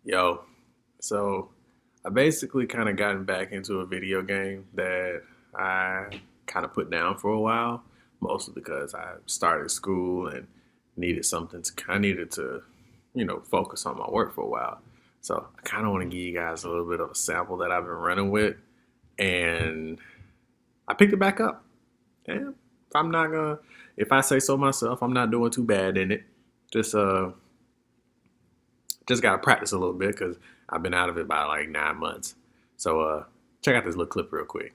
Yo, so I basically kind of gotten back into a video game that I kind of put down for a while, mostly because I started school and I needed to, focus on my work for a while. So I kind of want to give you guys a little bit of a sample that I've been running with, and I picked it back up. And I'm not gonna, if I say so myself, I'm not doing too bad in it. Just just gotta practice a little bit because I've been out of it by like 9 months. So check out this little clip real quick.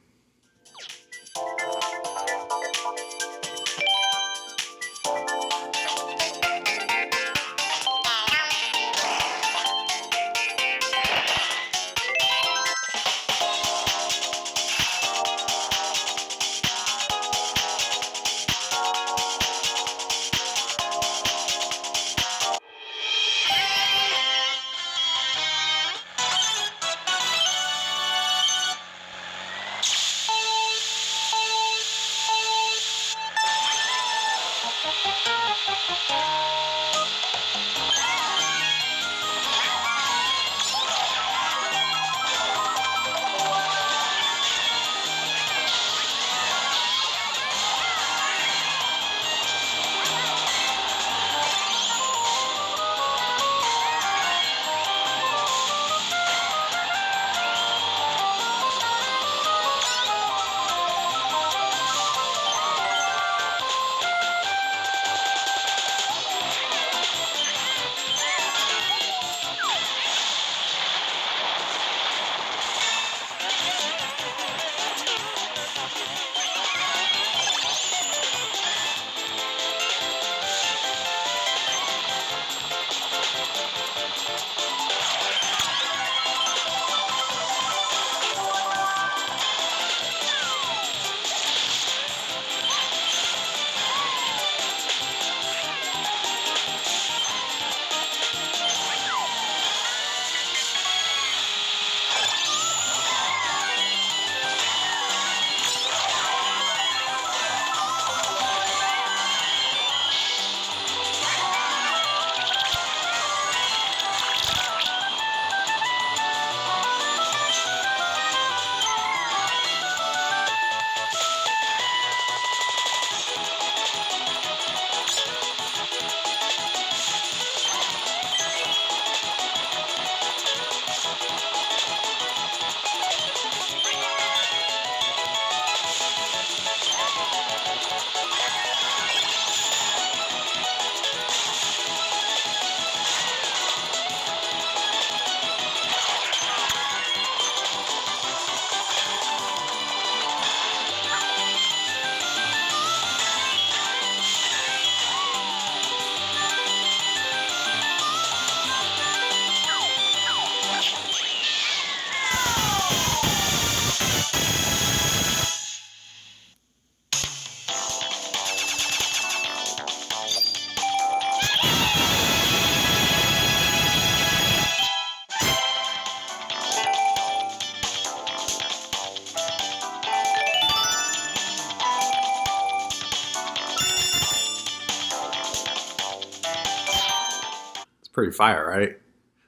It's pretty fire, right?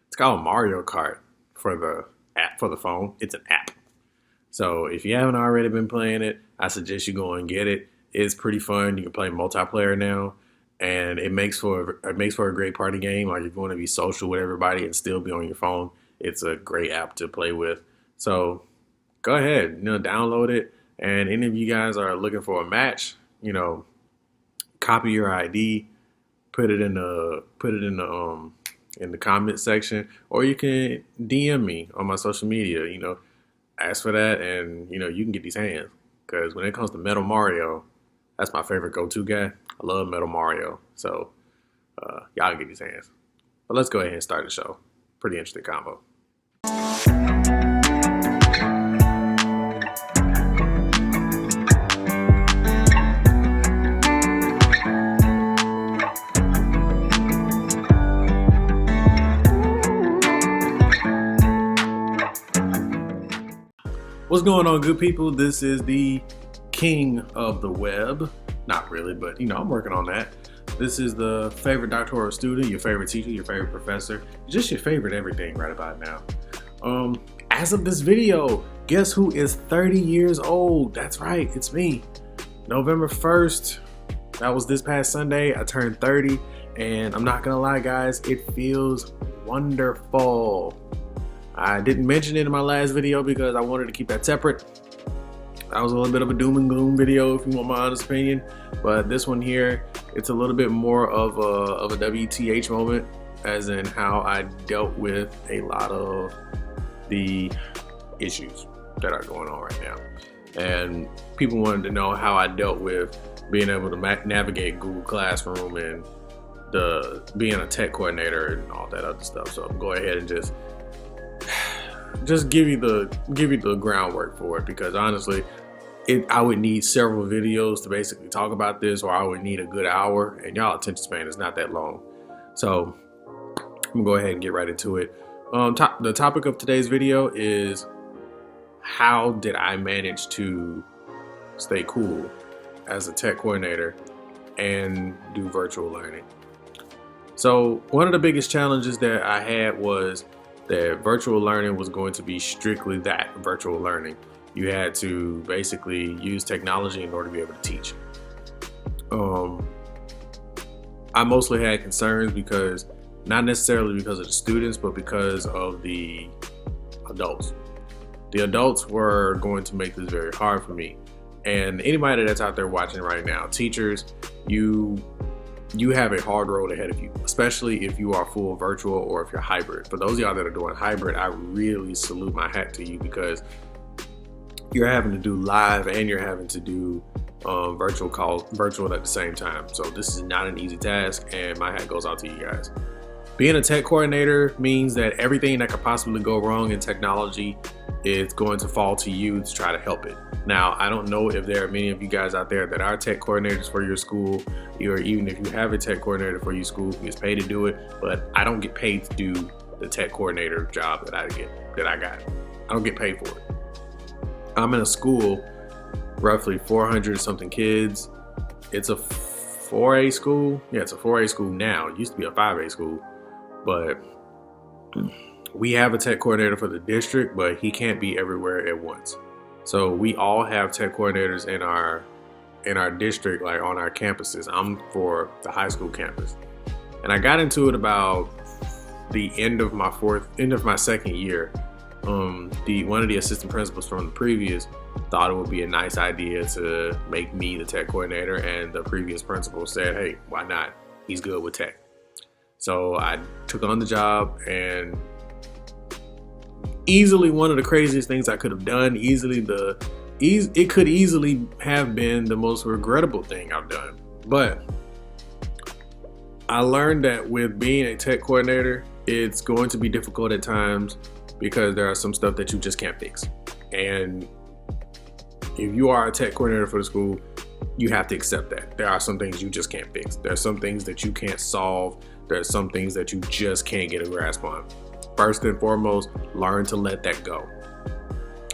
It's called Mario Kart for the app for the phone. It's an app. So if you haven't already been playing it, I suggest you go and get it. It's pretty fun. You can play multiplayer now, and it makes for a great party game. Like if you want to be social with everybody and still be on your phone, it's a great app to play with. So go ahead, download it. And any of you guys are looking for a match, copy your ID, put it in the comment section, or you can DM me on my social media. Ask for that, and you can get these hands. Because when it comes to Metal Mario, that's my favorite go-to guy. I love Metal Mario, so y'all can get these hands. But let's go ahead and start the show. Pretty interesting combo. What's going on, good people? This is the king of the web. Not really, but I'm working on that. This is the favorite doctoral student, your favorite teacher, your favorite professor, just your favorite everything right about now. As of this video, guess who is 30 years old? That's right, it's me. November 1st, that was this past Sunday, I turned 30, and I'm not gonna lie guys, it feels wonderful. I didn't mention it in my last video because I wanted to keep that separate. That was a little bit of a doom and gloom video if you want my honest opinion, but this one here, it's a little bit more of a WTH moment, as in how I dealt with a lot of the issues that are going on right now. And people wanted to know how I dealt with being able to navigate Google Classroom and being a tech coordinator and all that other stuff. So go ahead and just give you the groundwork for it, because honestly, I would need several videos to basically talk about this, or I would need a good hour, and y'all attention span is not that long. So I'm gonna go ahead and get right into it. The topic of today's video is how did I manage to stay cool as a tech coordinator and do virtual learning. So one of the biggest challenges that I had was that virtual learning was going to be strictly that, virtual learning. You had to basically use technology in order to be able to teach. I mostly had concerns because, not necessarily because of the students, but because of the adults. The adults were going to make this very hard for me. And anybody that's out there watching right now, teachers, you have a hard road ahead of you, especially if you are full virtual or if you're hybrid. For those of y'all that are doing hybrid, I really salute my hat to you, because you're having to do live and you're having to do virtual at the same time. So this is not an easy task, and my hat goes out to you guys. Being a tech coordinator means that everything that could possibly go wrong in technology is going to fall to you to try to help it. Now, I don't know if there are many of you guys out there that are tech coordinators for your school, or even if you have a tech coordinator for your school who gets paid to do it, but I don't get paid to do the tech coordinator job that I got. I don't get paid for it. I'm in a school, roughly 400 something kids. It's a 4A school. Yeah, it's a 4A school now. It used to be a 5A school. But we have a tech coordinator for the district, but he can't be everywhere at once. So we all have tech coordinators in our district, like on our campuses. I'm for the high school campus. And I got into it about the end of my second year. One of the assistant principals from the previous thought it would be a nice idea to make me the tech coordinator, and the previous principal said, hey, why not? He's good with tech. So I took on the job, and easily one of the craziest things I could have done, it could easily have been the most regrettable thing I've done. But I learned that with being a tech coordinator, it's going to be difficult at times, because there are some stuff that you just can't fix. And if you are a tech coordinator for the school, you have to accept that. There are some things you just can't fix. There are some things that you can't solve. There are some things that you just can't get a grasp on. First and foremost, learn to let that go.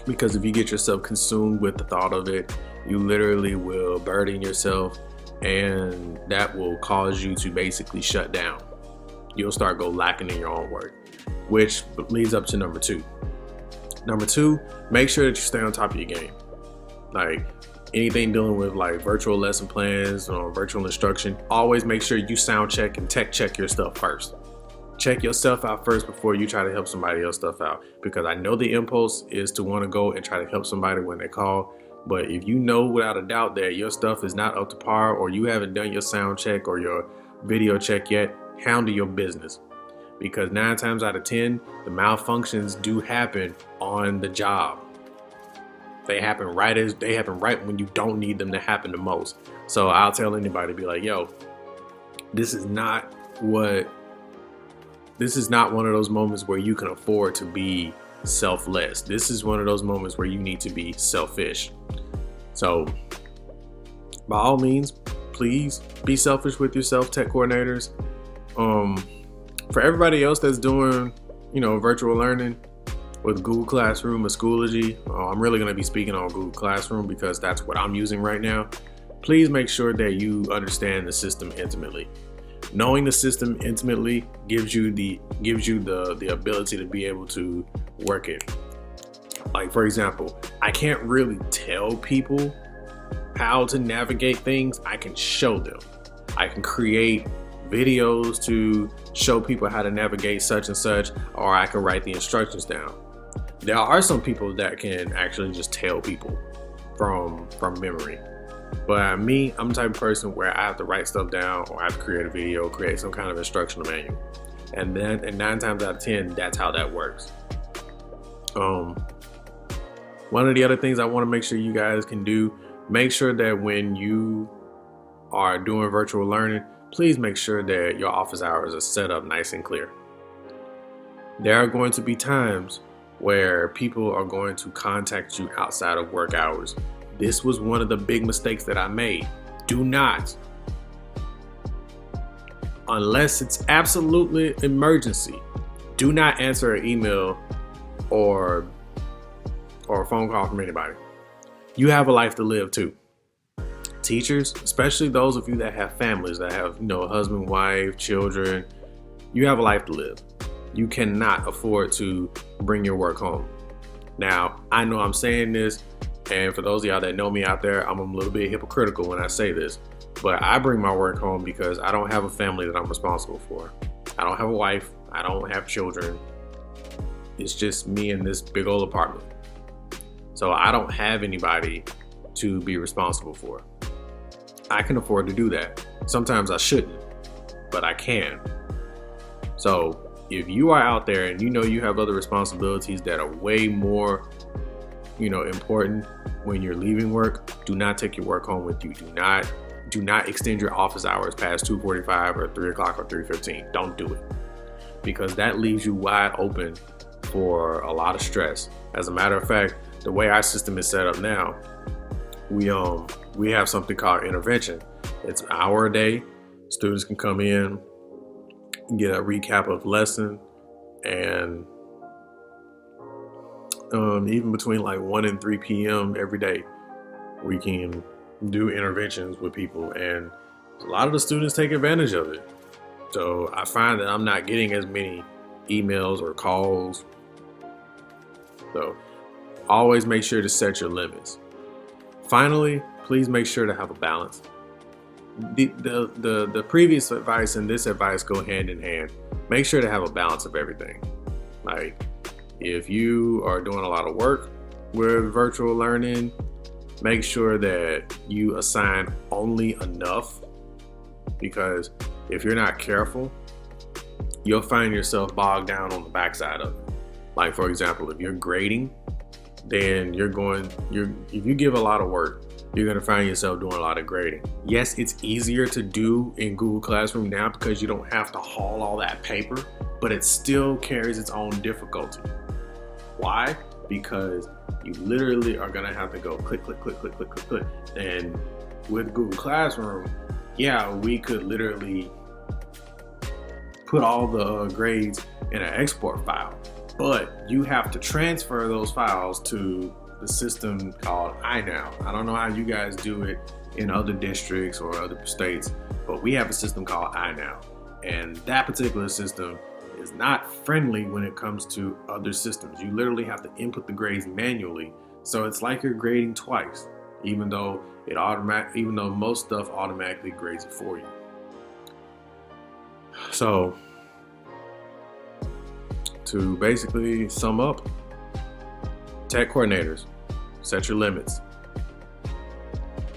Because if you get yourself consumed with the thought of it, you literally will burden yourself, and that will cause you to basically shut down. You'll start lacking in your own work, which leads up to number two. Number two, make sure that you stay on top of your game. Like anything dealing with like virtual lesson plans or virtual instruction, always make sure you sound check and tech check your stuff first. Check yourself out first before you try to help somebody else stuff out, because I know the impulse is to want to go and try to help somebody when they call. But if you know without a doubt that your stuff is not up to par, or you haven't done your sound check or your video check yet, handle your business. Because 9 times out of 10, the malfunctions do happen on the job. They happen right when you don't need them to happen the most. So I'll tell anybody, be like, yo, this is not one of those moments where you can afford to be selfless. This is one of those moments where you need to be selfish. So by all means, please be selfish with yourself, tech coordinators. For everybody else that's doing, virtual learning with Google Classroom or Schoology, I'm really going to be speaking on Google Classroom because that's what I'm using right now. please make sure that you understand the system intimately. Knowing the system intimately gives you the ability to be able to work it. Like, for example, I can't really tell people how to navigate things. I can show them. I can create videos to show people how to navigate such and such, or I can write the instructions down. There are some people that can actually just tell people from memory. But me, I'm the type of person where I have to write stuff down, or I have to create a video, create some kind of instructional manual. And 9 times out of 10, that's how that works. One of the other things I want to make sure you guys can do, make sure that when you are doing virtual learning, please make sure that your office hours are set up nice and clear. There are going to be times where people are going to contact you outside of work hours. This was one of the big mistakes that I made. Do not, unless it's absolutely emergency, do not answer an email or a phone call from anybody. You have a life to live too. Teachers, especially those of you that have families, that have, husband, wife, children, you have a life to live. You cannot afford to bring your work home. Now, I know I'm saying this, and for those of y'all that know me out there, I'm a little bit hypocritical when I say this, but I bring my work home because I don't have a family that I'm responsible for. I don't have a wife. I don't have children. It's just me in this big old apartment. So I don't have anybody to be responsible for. I can afford to do that. Sometimes I shouldn't, but I can. So if you are out there and you have other responsibilities that are way more, important when you're leaving work, do not take your work home with you. Do not extend your office hours past 2:45 or 3 o'clock or 3:15. Don't do it, because that leaves you wide open for a lot of stress. As a matter of fact, the way our system is set up now, we have something called intervention. It's an hour a day. Students can come in, get a recap of lesson, and even between like 1 and 3 p.m. every day, we can do interventions with people, and a lot of the students take advantage of it. So I find that I'm not getting as many emails or calls. So always make sure to set your limits. Finally, please make sure to have a balance. The previous advice and this advice go hand in hand. Make sure to have a balance of everything. Like, if you are doing a lot of work with virtual learning, make sure that you assign only enough, because if you're not careful, you'll find yourself bogged down on the backside of it. Like, for example, if you're grading, then if you give a lot of work, you're going to find yourself doing a lot of grading. Yes, it's easier to do in Google Classroom now because you don't have to haul all that paper, but it still carries its own difficulty. Why? Because you literally are going to have to go click, click, click, click, click, click, click. And with Google Classroom, yeah, we could literally put all the grades in an export file, but you have to transfer those files to the system called iNow. I don't know how you guys do it in other districts or other states, but we have a system called iNow, and that particular system is not friendly when it comes to other systems. You literally have to input the grades manually, so it's like you're grading twice, even though most stuff automatically grades it for you. So to basically sum up, tech coordinators, set your limits.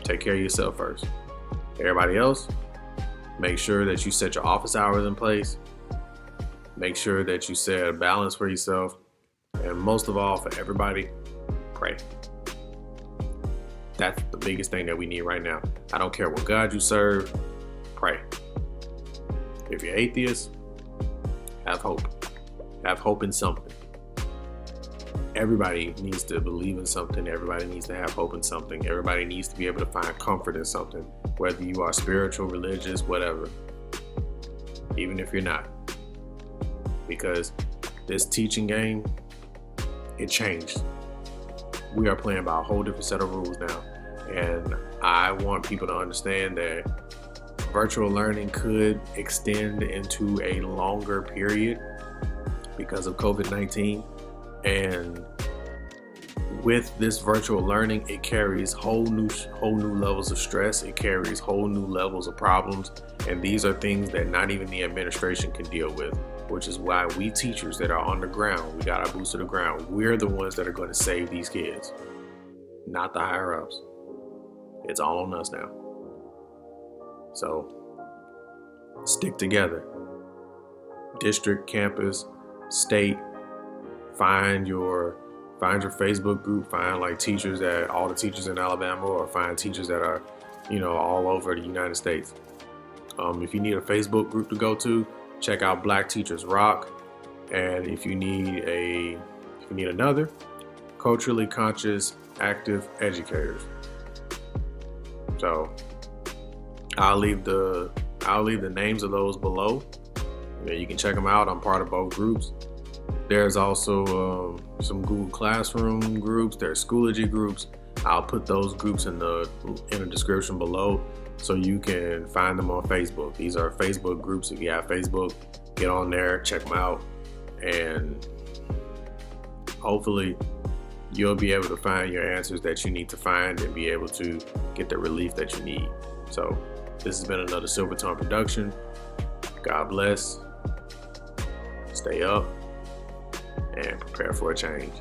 Take care of yourself first. Everybody else, make sure that you set your office hours in place. Make sure that you set a balance for yourself. And most of all, for everybody, pray. That's the biggest thing that we need right now. I don't care what God you serve, pray. If you're atheist, have hope. Have hope in something. Everybody needs to believe in something. Everybody needs to have hope in something. Everybody needs to be able to find comfort in something, whether you are spiritual, religious, whatever, even if you're not. Because this teaching game, it changed. We are playing by a whole different set of rules now. And I want people to understand that virtual learning could extend into a longer period because of COVID-19. And with this virtual learning, it carries whole new levels of stress. It carries whole new levels of problems. And these are things that not even the administration can deal with, which is why we teachers that are on the ground, we got our boots to the ground. We're the ones that are going to save these kids, not the higher ups. It's all on us now. So stick together. District, campus, state, find your Facebook group, find like teachers that all the teachers in Alabama, or find teachers that are, all over the United States. If you need a Facebook group to go to, check out Black Teachers Rock. And if you need another, Culturally Conscious Active Educators. So I'll leave the names of those below. You can check them out. I'm part of both groups. There's also some Google Classroom groups. There's Schoology groups. I'll put those groups in the description below so you can find them on Facebook. These are Facebook groups. If you have Facebook, get on there, check them out, and hopefully you'll be able to find your answers that you need to find and be able to get the relief that you need. So this has been another Silvertongue production. God bless. Stay up and prepare for a change.